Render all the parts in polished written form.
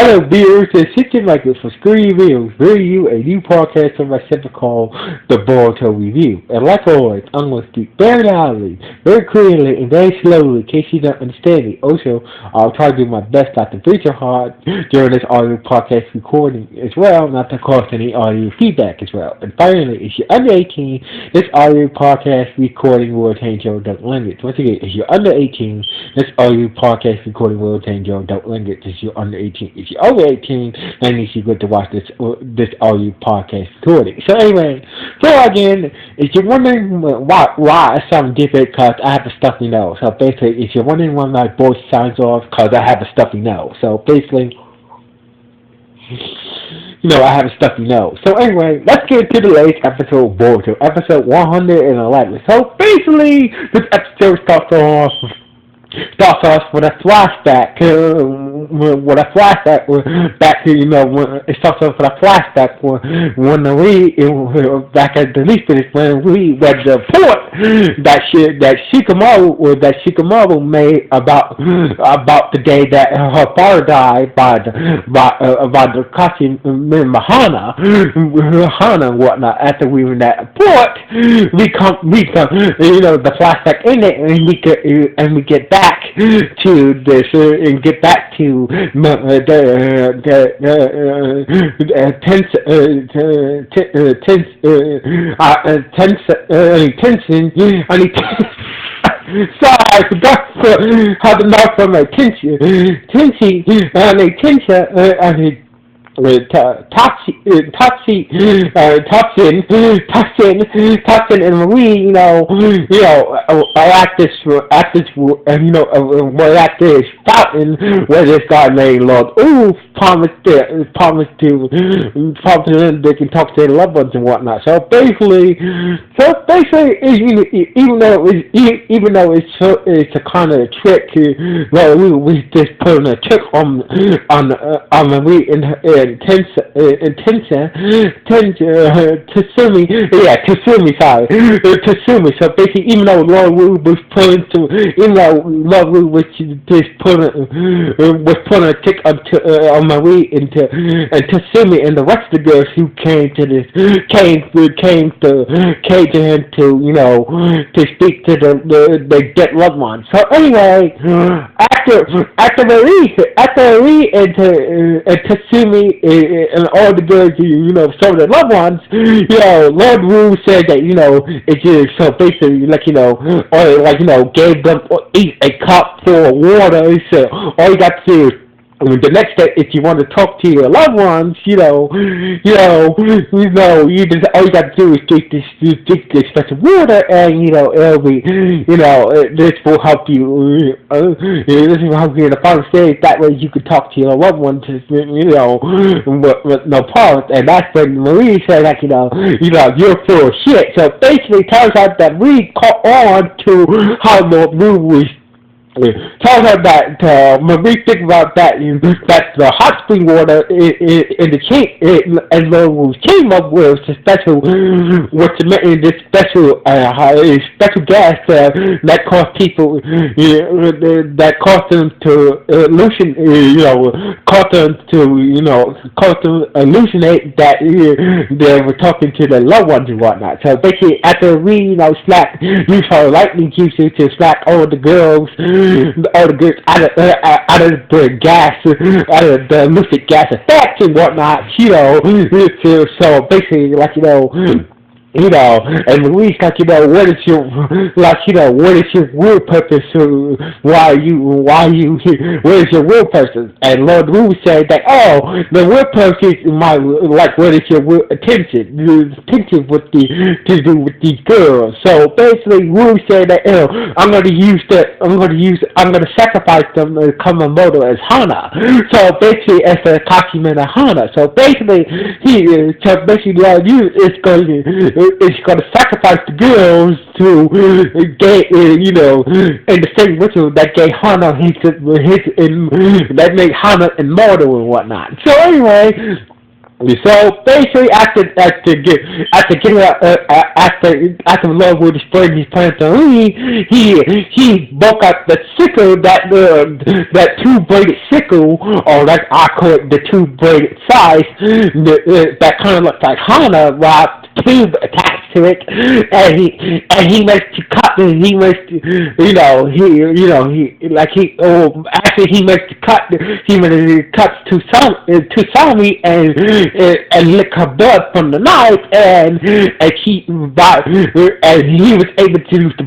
Hello, viewers. This is Chicken Michael for Screen Reviews, bringing you a new podcast on my channel called The Boruto Review. And like always, I'm going to speak very loudly, very clearly, and very slowly in case you don't understand me. Also, I'll try to do my best not to breathe your hard during this audio podcast recording as well, not to cause any audio feedback as well. And finally, if you're under 18, this audio podcast recording will contain your adult language. Once again, if you're under 18, this audio podcast recording will contain your adult language. If you're under 18, if you're over 18, then you should go to watch this audio podcast recording. So anyway, so again, if you're wondering why I sound different, because I have a stuffy nose. So basically, if you're wondering why my voice sounds off, because I have a stuffy nose. So basically, I have a stuffy nose. So anyway, let's get to the latest episode of Boruto, episode 111. So basically, this episode starts off with a flashback. Back to it starts off with a flashback when we back at the least when we read the report that Shikamaru made about the day that her father died by the Kashi Mahana and whatnot. After we read that report, we come the flashback in it, and we get back to this and get back to sorry, I forgot how to knock from my tension. Toxin and Marie, we're at this fountain where this guy named Lord promised them they can talk to their loved ones and whatnot. So basically, even though it's a kind of a trick, we just putting a trick on Marie and Tatsumi. So basically, even though Lord Wu was putting a tick on Marie and Tatsumi and the rest of the girls who came to him to speak to the dead loved ones. So anyway, after Marie and Tatsumi and all the girls, some of their loved ones, Lord Wu said that, it's just, so basically, gave them a cup full of water. He said, all you got to do is, the next day, if you want to talk to your loved ones, you just all you got to do is drink this special water, and it'll be, this will help you. This will help you in the final stage. That way, you can talk to your loved ones, with no problem. And that's when Marie said, you're full of shit. So basically, it turns out that we caught on to how Lord Wu was. Tell her that Marie think about that the hot spring water in the and Lord Wu came up with a special this special gas that caused people that caused them to hallucinate that they were talking to their loved ones and whatnot. So basically, after we use our lightning juices to slap all the girls. All the goods out of the gas, out of the lucid gas effects and whatnot, so basically, and Louise, what is your real purpose? Why you here? What is your real purpose? And Lord Wu said that, the real purpose is what is your real attention to do with these girls? So basically, Wu said that, I'm going to sacrifice them to Kumamoto as Hana. So basically, as a Kashimena Hana. So basically, Lord Wu is going to sacrifice the girls to get, in the same ritual that gave Hana that made Hana immortal and whatnot. So anyway, So basically, after Lord Wood explained his plan to Lee, he broke out the sickle that two-bladed sickle, or like I call it the two-bladed size, that kind of looks like Hana, with tube attached to it, and he managed to cut and he managed to actually he managed to cut to Sami and lick her blood from the knife, and he was able to use the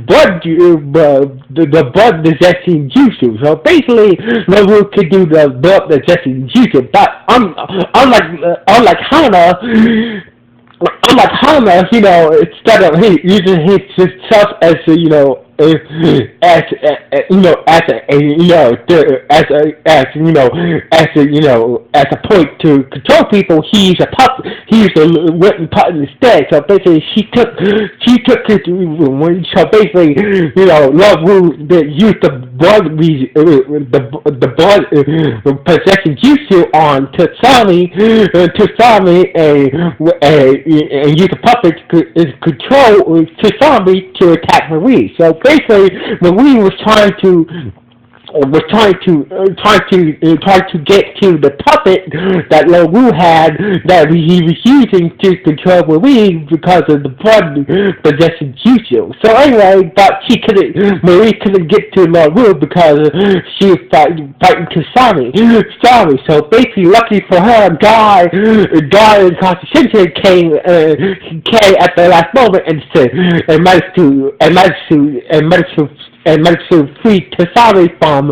blood digesting jutsu. So basically, Nobu could do the blood digesting jutsu, but unlike Hana. Unlike Hana, instead of using himself as as a point to control people, he used a puppet. He used a wooden puppet instead. So basically, so basically, Love Wu used the blood possession jutsu on Tatsami, and use the puppet to control Tatsami to attack Marie. So basically, Marie was trying to get to the puppet that Lo Wu had, that he was using to control Marie because of the blood possession jutsu. So anyway, but Marie couldn't get to Lo Wu because she was fighting Kusami. So basically, lucky for her, Guy and Constantine came at the last moment and managed to free Tasami from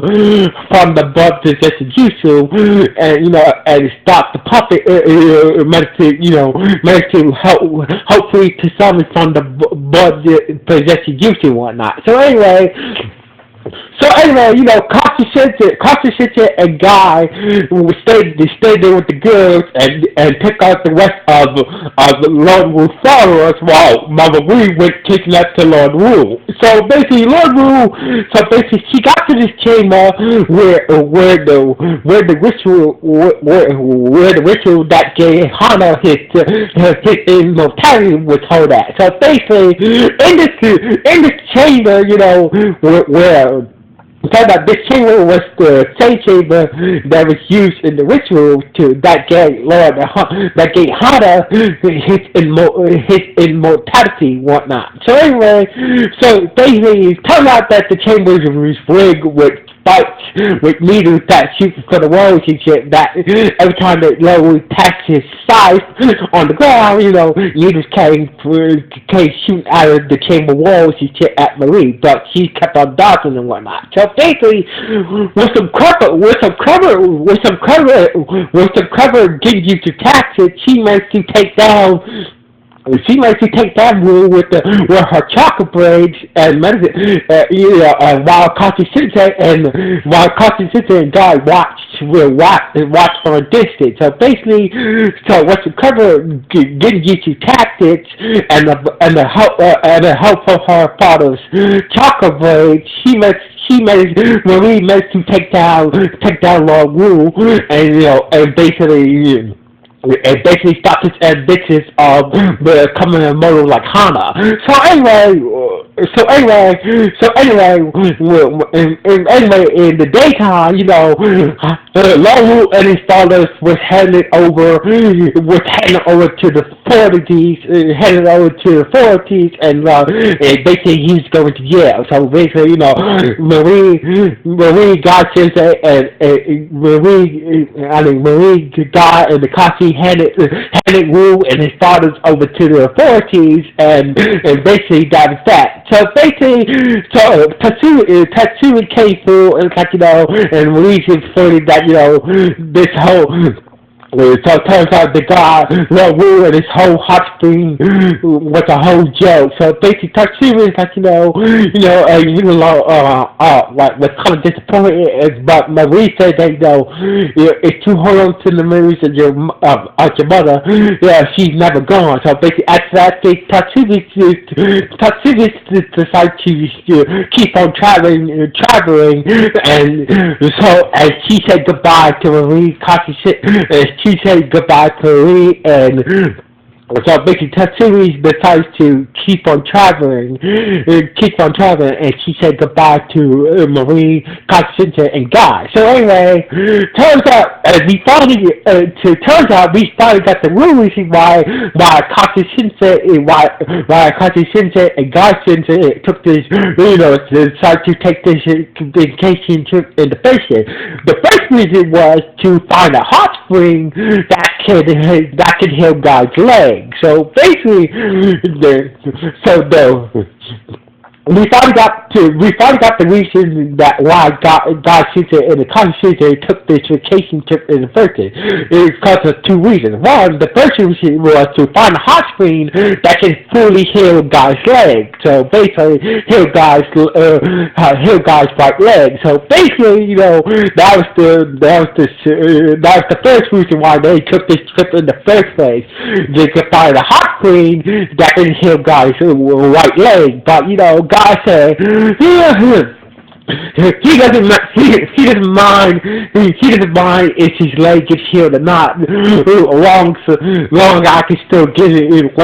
the blood possession jutsu, and stop the puppet. Managed to help free Tasami from the blood possession jutsu and whatnot. So anyway, Katsushita and Guy stayed there with the girls and took out the rest of Lord Wu's followers while Mama Wu went kicking up to Lord Wu. So basically, she got to this chamber where the ritual that gave Hana his immortality was held at. So basically, in this chamber, where this chamber was the same chamber that was used in the ritual that gave Hana his immortality and whatnot. So anyway, basically, it turned out that the chamber was rigged with fights with needles that shoot from the walls and shit, that every time that Lowe tapped his scythe on the ground, needles came shooting out of the chamber walls and shit at Marie, but she kept on dodging and whatnot. So basically, with some clever Genjutsu tactics, she managed to take down rule with her chakra braids and while Kashi Sensei and Guy watch from a distance. So basically, with some clever Genjutsu tactics and the help of her father's chakra braids, Marie managed to take down Lord Wu and basically stop his ambitions of becoming immortal like Hana. So anyway, in the daytime, Lord and his fathers was headed over to the authorities, and basically he was going to jail. So basically, Marie got Sensei and Marie got and the Kashi handed Wu and his fathers over to the authorities, and basically that was that. So basically, Tatsumi came through and and Marie explained that this whole. So it turns out the guy, Lord Wu, and his whole hot spring was a whole joke. So basically, Tatsumi is like, was kind of disappointed, but Marie said that, it's too hard on to the memories of your mother. Yeah, she's never gone. So basically, after that, Tatsumi decided to keep on traveling, and she said goodbye to Marie, she said goodbye to Lee, and so basically Tatsumi decides to keep on traveling, and she said goodbye to Marie, Katsushita, and Guy. So anyway, turns out turns out we finally got the real reason why Katsushita and Guy Shinja took this, decided to take this vacation trip in the first year. The first reason was to find a hot spring that can heal Guy's leg. So basically, we finally got the reason that why God Shinja and the Kami Shinja took this vacation trip in the first place. It was because of two reasons. One, the first reason was to find a hot spring that can fully heal God's leg. So basically, heal God's right leg. So basically, that was the first reason why they took this trip in the first place. They could find a hot spring that can heal God's right leg. But God said, he doesn't mind if his leg gets healed or not. Long as I can still get it,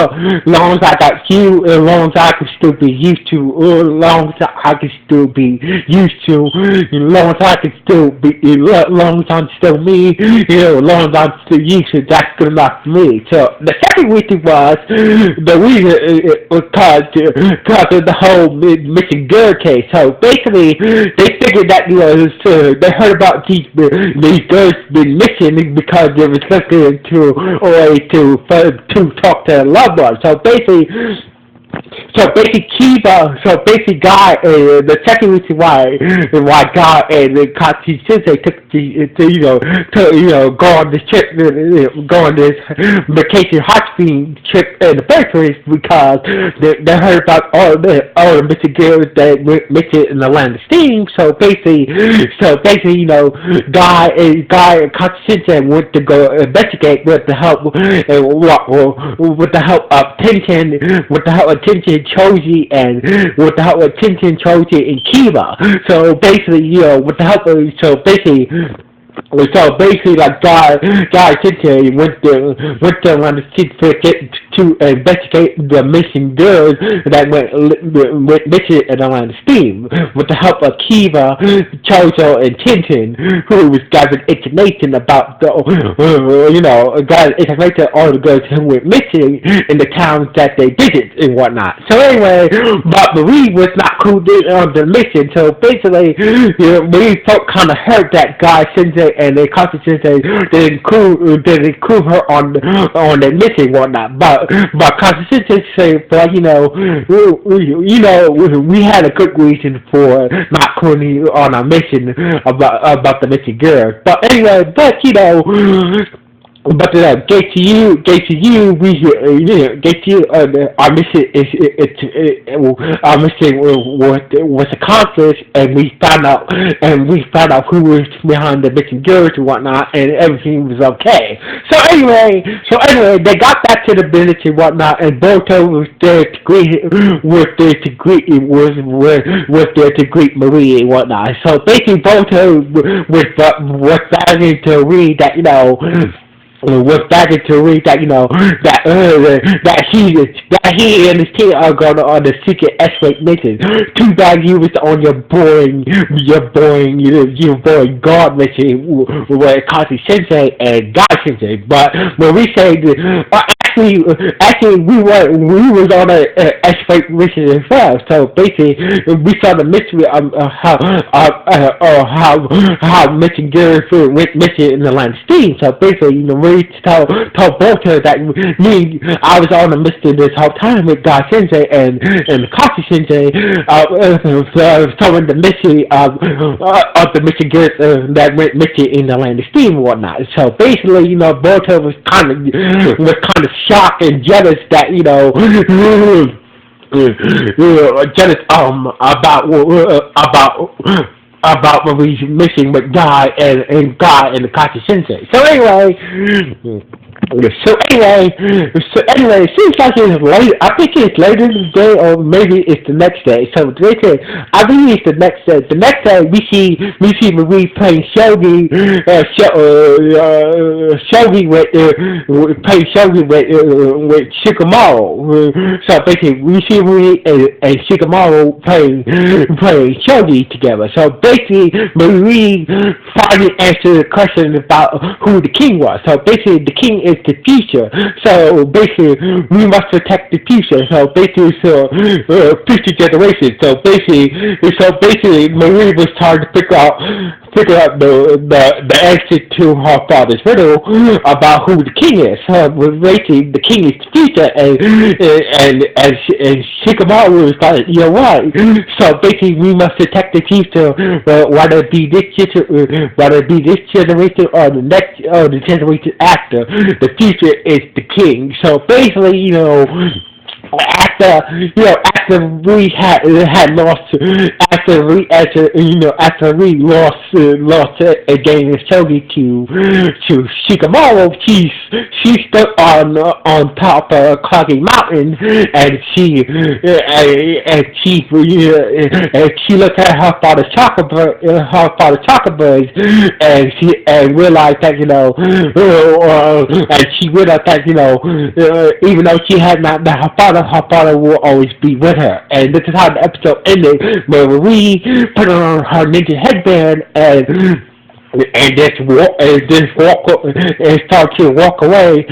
long as I got you, as long as I can still be used to, long as I can still be used to, long as I can still be, long as I'm still me, long as I'm still used to, that's good enough for me. So the second reason was because of the whole missing girl case. So basically, they figured that they heard about these girls been missing because they were looking to talk to their loved ones. So basically, Guy, the second reason why Guy and Katsushita Sensei took to go on this trip, go on this vacation hot spring trip in the first place, because they heard about all the missing girls that went missing in the land of steam. So basically, Guy and Katsushita went to go investigate with the help of Tenshin, Choji, and with the help of Tenshin, Choji, and Kiba. So basically, with the help of, like Guy Shinji went around the city to investigate the missing girls that went missing in Atlanta Steam, with the help of Kiba, Chozo, and Tintin, who was gathering information about all the girls who went missing in the towns that they visited and whatnot. So anyway, but Marie was not clued in on the mission. So basically, Marie felt kind of hurt that Guy Shinji and the Constantine didn't include her on the mission and whatnot. But Constantine said, we had a good reason for not including you on our mission about the missing girl. But anyway, our mission was accomplished, and we found out who was behind the missing girls and whatnot, and everything was okay. So anyway, they got back to the village and whatnot, and Boruto was there to greet Marie and whatnot. So basically, Boruto was starting to read that was starting to read that he and his team are going on the secret escape mission. Too bad you was on your boring guard mission with Kashi Sensei and Guy Sensei. But when we say actually we was on an escape mission as well. So basically, we saw the mystery of how missing girls went missing in the land of steam. So basically, we told both her that I was on a mission this whole time with Guy Sensei and Kashi Sensei, telling the mystery of the missing girls that went missing in the land of steam and whatnot. So basically, both her was kind of shocked and jealous that jealous about Marie's mission with Guy and the Kashi Sensei. So anyway, It seems like it's late. I think it's later in the day, or maybe it's the next day. So they say, I believe it's the next day. The next day we see Marie playing shogi, shogi playing shogi with Shikamaru. So basically, we see Marie and Shikamaru playing shogi together. So basically, Marie finally answered the question about who the king was. So basically, the king is the future. So basically, we must protect the future. So basically, future generations. So basically, Marie was trying to figure out the answer to her father's riddle about who the king is. So basically, the king is the future, and Shikamaru is like, you're right. So basically, we must protect the future, whether it be this generation or the next or the generation after. The future is the king. So basically, after we had lost, after we lost a game of shogi to Shikamaru, she stood on top of Kage Mountain, and she looked at her father's chocolate birds, and realized that and she realized that even though she had not her father will always be with her. And this is how the episode ended, where Marie put on her ninja headband and start to walk away,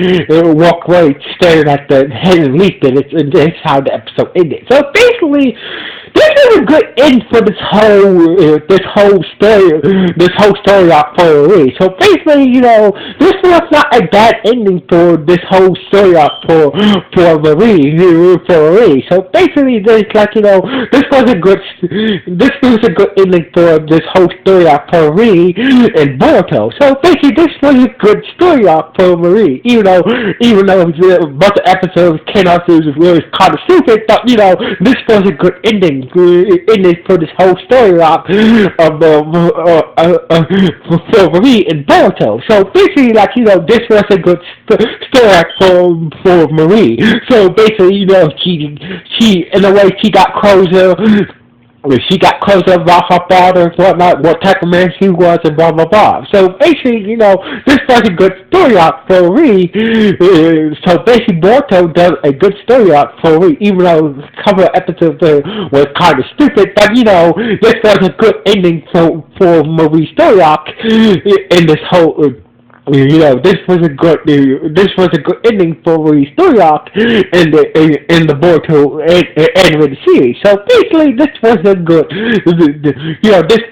staring at the hidden leaf. And that's how the episode ended. So basically, this is a good end for this whole story arc for Marie. So basically, this was not a bad ending for this whole story arc for Marie. So basically, this was a good ending for this whole story arc for Marie and Boruto. So basically, this was a good story arc for Marie. Even though the bunch of episodes came out was kind of stupid, but this was a good ending for this whole story arc of for Marie and Boruto. So basically, this was a good story arc for Marie. So basically, she in a way she got closer. She got closer about her father and whatnot, what type of man he was, and blah, blah, blah. So basically, this was a good story arc for Marie. So basically, Boruto does a good story arc for Marie, even though a couple of episodes was kind of stupid. But, this was a good ending for Marie's story arc in this whole... this was a good ending for Marie's story arc in the Boruto animated series. So basically, this was a good, this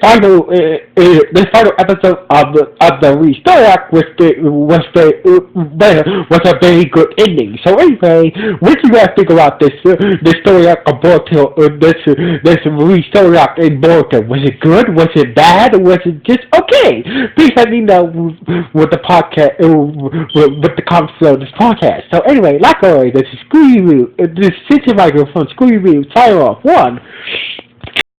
final episode of the Marie story arc was a very good ending. So anyway, what do you guys think about this story arc of Boruto? This Marie story arc in Boruto, was it good? Was it bad? Was it just okay? Please let me know with the podcast, with the comments of this podcast. So anyway, like always, this is Screwy Review. This is City Michael from Screwy Review. Sign off. 1.